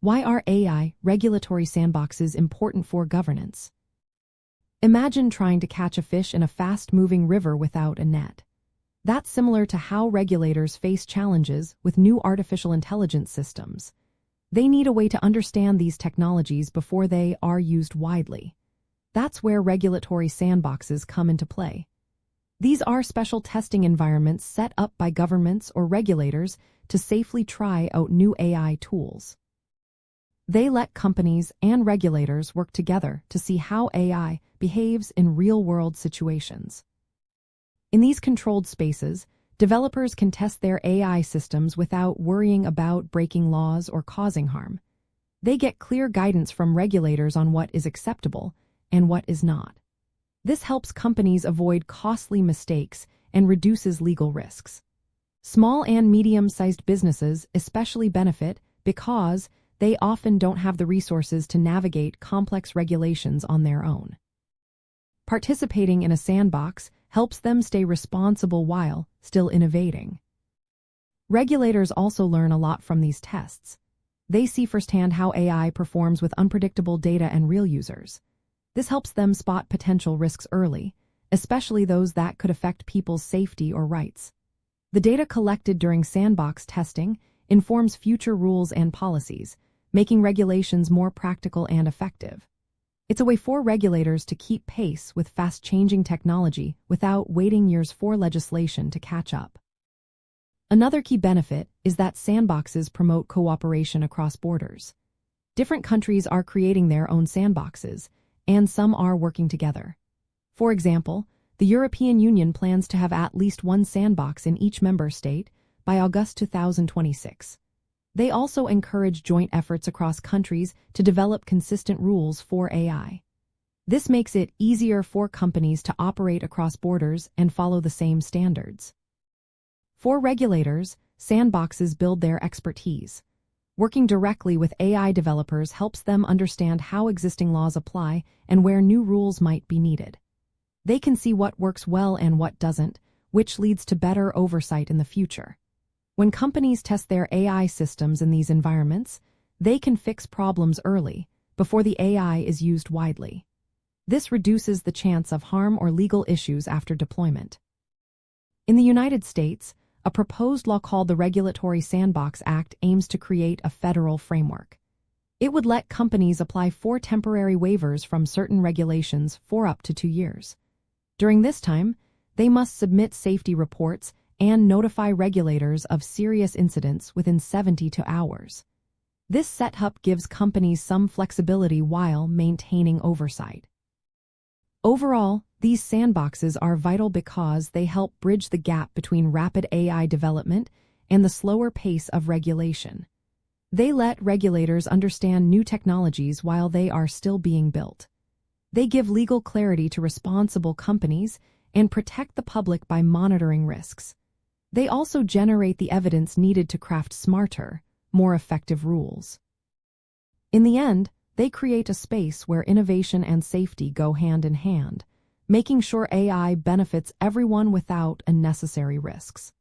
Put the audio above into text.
Why are AI regulatory sandboxes important for governance? Imagine trying to catch a fish in a fast-moving river without a net. That's similar to how regulators face challenges with new artificial intelligence systems. They need a way to understand these technologies before they are used widely. That's where regulatory sandboxes come into play. These are special testing environments set up by governments or regulators to safely try out new AI tools. They let companies and regulators work together to see how AI behaves in real-world situations. In these controlled spaces, developers can test their AI systems without worrying about breaking laws or causing harm. They get clear guidance from regulators on what is acceptable and what is not. This helps companies avoid costly mistakes and reduces legal risks. Small and medium-sized businesses especially benefit because they often don't have the resources to navigate complex regulations on their own. Participating in a sandbox helps them stay responsible while still innovating. Regulators also learn a lot from these tests. They see firsthand how AI performs with unpredictable data and real users. This helps them spot potential risks early, especially those that could affect people's safety or rights. The data collected during sandbox testing informs future rules and policies, making regulations more practical and effective. It's a way for regulators to keep pace with fast-changing technology without waiting years for legislation to catch up. Another key benefit is that sandboxes promote cooperation across borders. Different countries are creating their own sandboxes, and some are working together. For example, the European Union plans to have at least one sandbox in each member state by August 2026. They also encourage joint efforts across countries to develop consistent rules for AI. This makes it easier for companies to operate across borders and follow the same standards. For regulators, sandboxes build their expertise. Working directly with AI developers helps them understand how existing laws apply and where new rules might be needed. They can see what works well and what doesn't, which leads to better oversight in the future. When companies test their AI systems in these environments, they can fix problems early, before the AI is used widely. This reduces the chance of harm or legal issues after deployment. In the United States, a proposed law called the Regulatory Sandbox Act aims to create a federal framework. It would let companies apply for temporary waivers from certain regulations for up to 2 years. During this time, they must submit safety reports and notify regulators of serious incidents within 72 hours. This setup gives companies some flexibility while maintaining oversight. Overall, these sandboxes are vital because they help bridge the gap between rapid AI development and the slower pace of regulation. They let regulators understand new technologies while they are still being built. They give legal clarity to responsible companies and protect the public by monitoring risks. They also generate the evidence needed to craft smarter, more effective rules. In the end, they create a space where innovation and safety go hand in hand, making sure AI benefits everyone without unnecessary risks.